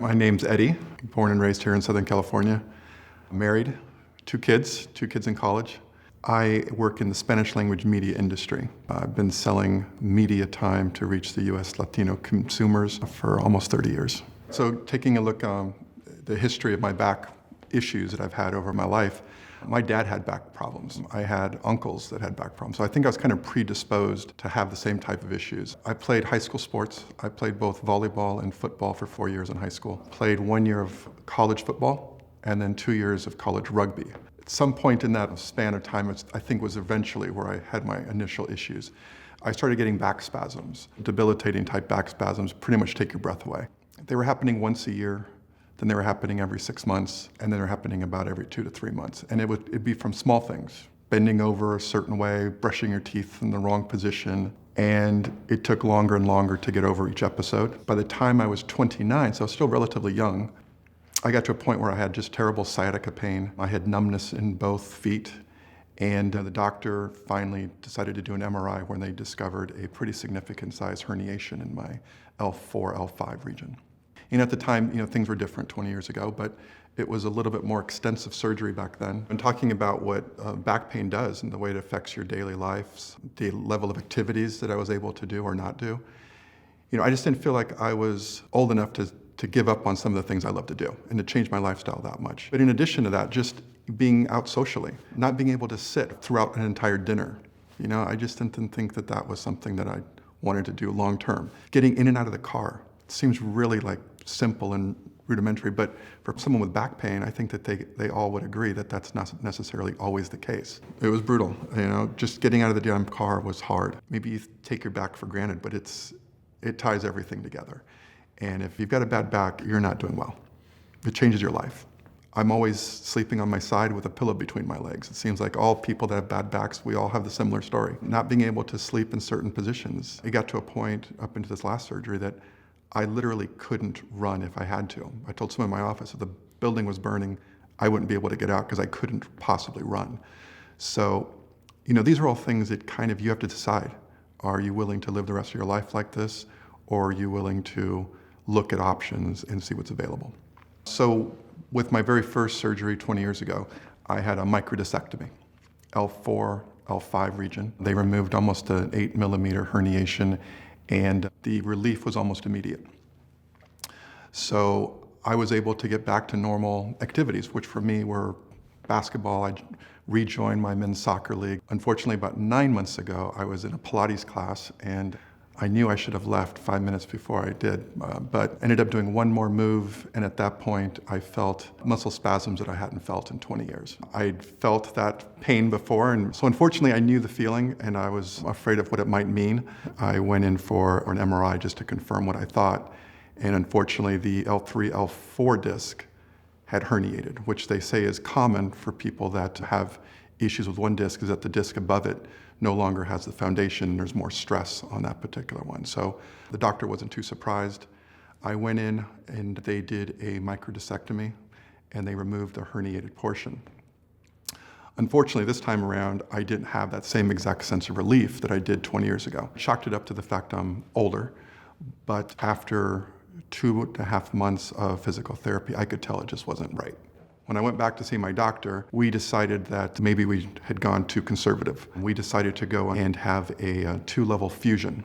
My name's Eddie, born and raised here in Southern California. Married, two kids in college. I work in the Spanish language media industry. I've been selling media time to reach the U.S. Latino consumers for almost 30 years. So taking a look at the history of my back issues that I've had over my life, my dad had back problems. I had uncles that had back problems. So I think I was kind of predisposed to have the same type of issues. I played high school sports. I played both volleyball and football for 4 years in high school. Played 1 year of college football and then 2 years of college rugby. At some point in that span of time, I think was eventually where I had my initial issues. I started getting back spasms, debilitating type back spasms, pretty much take your breath away. They were happening once a year. Then they were happening every 6 months, and then they were happening about every 2 to 3 months. And it'd be from small things, bending over a certain way, brushing your teeth in the wrong position, and it took longer and longer to get over each episode. By the time I was 29, so I was still relatively young, I got to a point where I had just terrible sciatica pain. I had numbness in both feet, and the doctor finally decided to do an MRI where they discovered a pretty significant size herniation in my L4, L5 region. And at the time, things were different 20 years ago, but it was a little bit more extensive surgery back then. And talking about what back pain does and the way it affects your daily lives, the level of activities that I was able to do or not do, I just didn't feel like I was old enough to give up on some of the things I love to do and to change my lifestyle that much. But in addition to that, just being out socially, not being able to sit throughout an entire dinner. I just didn't think that that was something that I wanted to do long term. Getting in and out of the car seems really simple and rudimentary, but for someone with back pain, I think that they all would agree that that's not necessarily always the case. It was brutal, just getting out of the damn car was hard. Maybe you take your back for granted, but it ties everything together. And if you've got a bad back, you're not doing well. It changes your life. I'm always sleeping on my side with a pillow between my legs. It seems like all people that have bad backs, we all have the similar story. Not being able to sleep in certain positions. It got to a point up into this last surgery that I literally couldn't run if I had to. I told someone in my office if the building was burning, I wouldn't be able to get out because I couldn't possibly run. So, these are all things that you have to decide. Are you willing to live the rest of your life like this, or are you willing to look at options and see what's available? So with my very first surgery 20 years ago, I had a microdiscectomy, L4, L5 region. They removed almost an 8 millimeter herniation, and the relief was almost immediate. So I was able to get back to normal activities, which for me were basketball. I rejoined my men's soccer league. Unfortunately, about 9 months ago, I was in a Pilates class, and I knew I should have left 5 minutes before I did, but ended up doing one more move, and at that point, I felt muscle spasms that I hadn't felt in 20 years. I'd felt that pain before, and so unfortunately, I knew the feeling, and I was afraid of what it might mean. I went in for an MRI just to confirm what I thought, and unfortunately, the L3, L4 disc had herniated, which they say is common for people that have issues with one disc, is that the disc above it no longer has the foundation, and there's more stress on that particular one. So the doctor wasn't too surprised. I went in and they did a microdiscectomy, and they removed the herniated portion. Unfortunately, this time around, I didn't have that same exact sense of relief that I did 20 years ago. Chalked it up to the fact I'm older, but after 2.5 months of physical therapy, I could tell it just wasn't right. When I went back to see my doctor, we decided that maybe we had gone too conservative. We decided to go and have a 2-level fusion,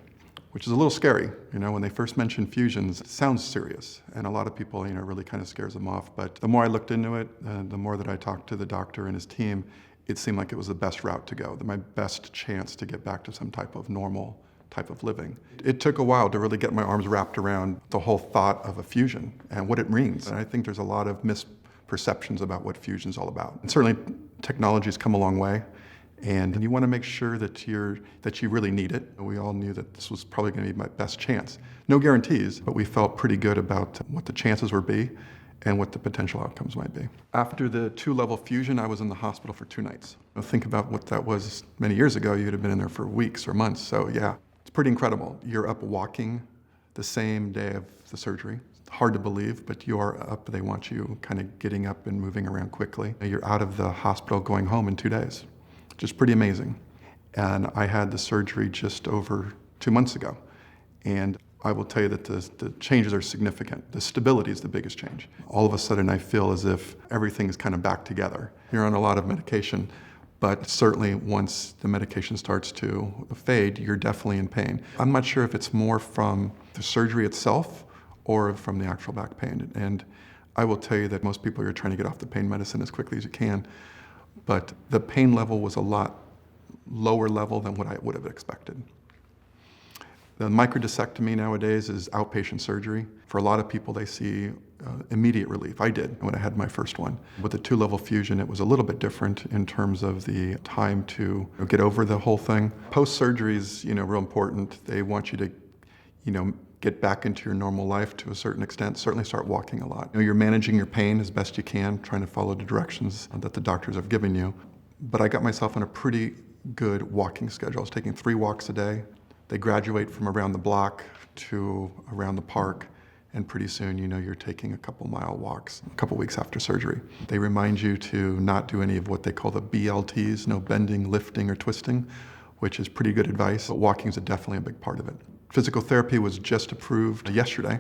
which is a little scary. When they first mentioned fusions, it sounds serious, and a lot of people, really kind of scares them off. But the more I looked into it, the more that I talked to the doctor and his team, it seemed like it was the best route to go, my best chance to get back to some type of normal type of living. It took a while to really get my arms wrapped around the whole thought of a fusion and what it means. And I think there's a lot of misperceptions about what fusion's all about. And certainly technology's come a long way, and you want to make sure that you really need it. We all knew that this was probably going to be my best chance. No guarantees, but we felt pretty good about what the chances would be and what the potential outcomes might be. After the 2-level fusion, I was in the hospital for 2 nights. Think about what that was many years ago. You'd have been in there for weeks or months. So yeah, it's pretty incredible. You're up walking the same day of the surgery. Hard to believe, but you are up. They want you kind of getting up and moving around quickly. You're out of the hospital going home in 2 days, which is pretty amazing. And I had the surgery just over 2 months ago. And I will tell you that the changes are significant. The stability is the biggest change. All of a sudden, I feel as if everything is kind of back together. You're on a lot of medication, but certainly once the medication starts to fade, you're definitely in pain. I'm not sure if it's more from the surgery itself or from the actual back pain. And I will tell you that most people are trying to get off the pain medicine as quickly as you can, but the pain level was a lot lower level than what I would have expected. The microdiscectomy nowadays is outpatient surgery. For a lot of people, they see immediate relief. I did when I had my first one. With the 2-level fusion, it was a little bit different in terms of the time to get over the whole thing. Post-surgery is, real important. They want you to, get back into your normal life to a certain extent, certainly start walking a lot. You're managing your pain as best you can, trying to follow the directions that the doctors have given you. But I got myself on a pretty good walking schedule. I was taking 3 walks a day. They graduate from around the block to around the park, and pretty soon, you're taking a couple-mile walks a couple weeks after surgery. They remind you to not do any of what they call the BLTs, no bending, lifting, or twisting, which is pretty good advice, but walking is definitely a big part of it. Physical therapy was just approved yesterday,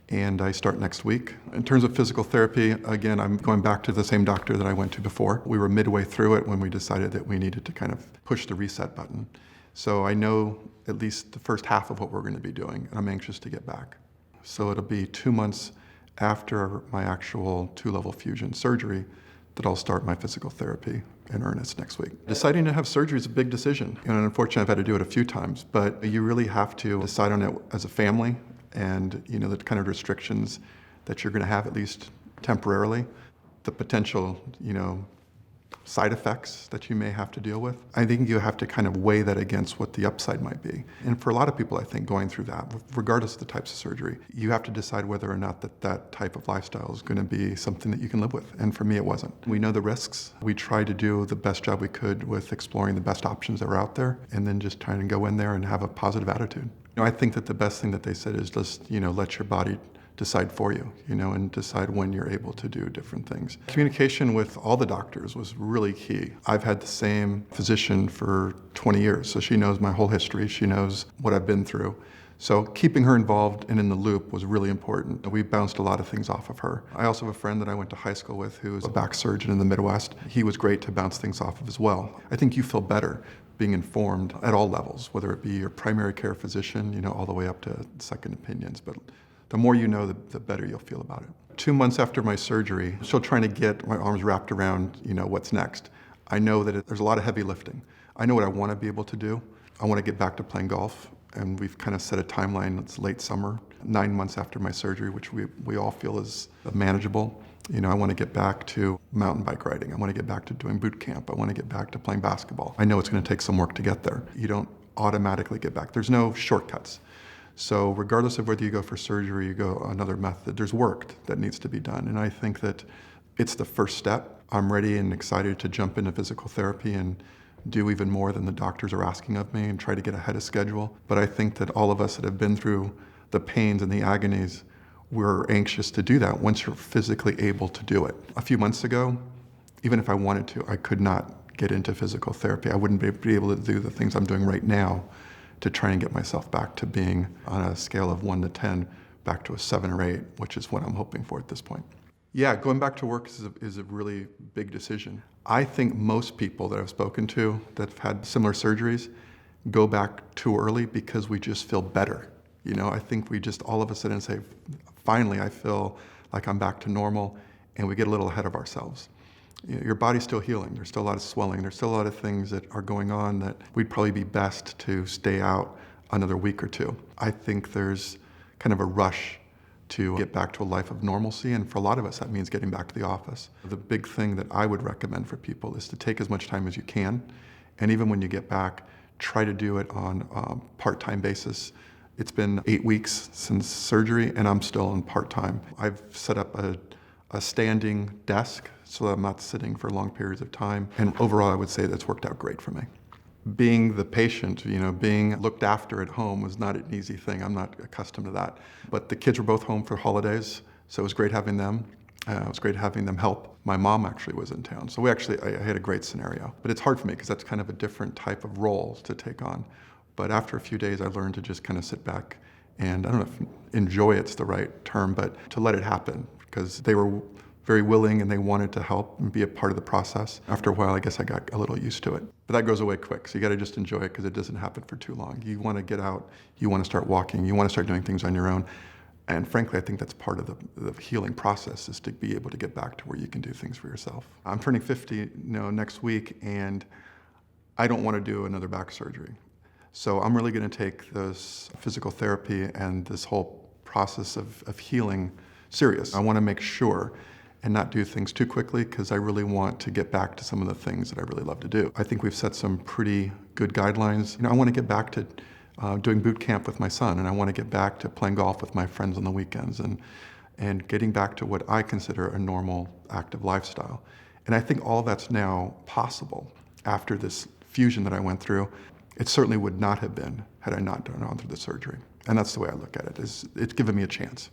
and I start next week. In terms of physical therapy, again, I'm going back to the same doctor that I went to before. We were midway through it when we decided that we needed to kind of push the reset button. So I know at least the first half of what we're going to be doing, and I'm anxious to get back. So it'll be 2 months after my actual 2-level fusion surgery that I'll start my physical therapy in earnest next week. Deciding to have surgery is a big decision, and unfortunately I've had to do it a few times, but you really have to decide on it as a family and the kind of restrictions that you're going to have, at least temporarily, the potential side effects that you may have to deal with. I think you have to kind of weigh that against what the upside might be. And for a lot of people, I think, going through that, regardless of the types of surgery, you have to decide whether or not that type of lifestyle is going to be something that you can live with. And for me, it wasn't. We know the risks. We tried to do the best job we could with exploring the best options that were out there, and then just trying to go in there and have a positive attitude. I think that the best thing that they said is just, let your body decide for you, and decide when you're able to do different things. Communication with all the doctors was really key. I've had the same physician for 20 years, so she knows my whole history. She knows what I've been through. So keeping her involved and in the loop was really important. We bounced a lot of things off of her. I also have a friend that I went to high school with who is a back surgeon in the Midwest. He was great to bounce things off of as well. I think you feel better being informed at all levels, whether it be your primary care physician, all the way up to second opinions. But the more you know, the better you'll feel about it. 2 months after my surgery, I'm still trying to get my arms wrapped around, what's next. I know that there's a lot of heavy lifting. I know what I want to be able to do. I want to get back to playing golf, and we've kind of set a timeline. It's late summer, 9 months after my surgery, which we all feel is manageable. I want to get back to mountain bike riding. I want to get back to doing boot camp. I want to get back to playing basketball. I know it's going to take some work to get there. You don't automatically get back. There's no shortcuts. So regardless of whether you go for surgery, you go another method, there's work that needs to be done. And I think that it's the first step. I'm ready and excited to jump into physical therapy and do even more than the doctors are asking of me and try to get ahead of schedule. But I think that all of us that have been through the pains and the agonies, we're anxious to do that once you're physically able to do it. A few months ago, even if I wanted to, I could not get into physical therapy. I wouldn't be able to do the things I'm doing right now to try and get myself back to being, on a scale of 1 to 10, back to a 7 or 8, which is what I'm hoping for at this point. Yeah, going back to work is a really big decision. I think most people that I've spoken to that have had similar surgeries go back too early because we just feel better. I think we just all of a sudden say, finally, I feel like I'm back to normal, and we get a little ahead of ourselves. Your body's still healing. There's still a lot of swelling. There's still a lot of things that are going on that we'd probably be best to stay out another week or two. I think there's kind of a rush to get back to a life of normalcy, and for a lot of us, that means getting back to the office. The big thing that I would recommend for people is to take as much time as you can, and even when you get back, try to do it on a part-time basis. It's been 8 weeks since surgery, and I'm still on part-time. I've set up a standing desk so that I'm not sitting for long periods of time. And overall, I would say that's worked out great for me. Being the patient, being looked after at home was not an easy thing. I'm not accustomed to that. But the kids were both home for holidays, so it was great having them. It was great having them help. My mom actually was in town, so I had a great scenario. But it's hard for me because that's kind of a different type of role to take on. But after a few days, I learned to just kind of sit back And I don't know if enjoy it's the right term, but to let it happen, because they were very willing and they wanted to help and be a part of the process. After a while, I guess I got a little used to it. But that goes away quick, so you gotta just enjoy it because it doesn't happen for too long. You wanna get out, you wanna start walking, you wanna start doing things on your own. And frankly, I think that's part of the healing process, is to be able to get back to where you can do things for yourself. I'm turning 50 next week, and I don't wanna do another back surgery. So I'm really gonna take this physical therapy and this whole process of healing serious. I wanna make sure and not do things too quickly, because I really want to get back to some of the things that I really love to do. I think we've set some pretty good guidelines. I want to get back to doing boot camp with my son, and I want to get back to playing golf with my friends on the weekends, and getting back to what I consider a normal, active lifestyle. And I think all that's now possible after this fusion that I went through. It certainly would not have been had I not gone through the surgery. And that's the way I look at it, is it's given me a chance.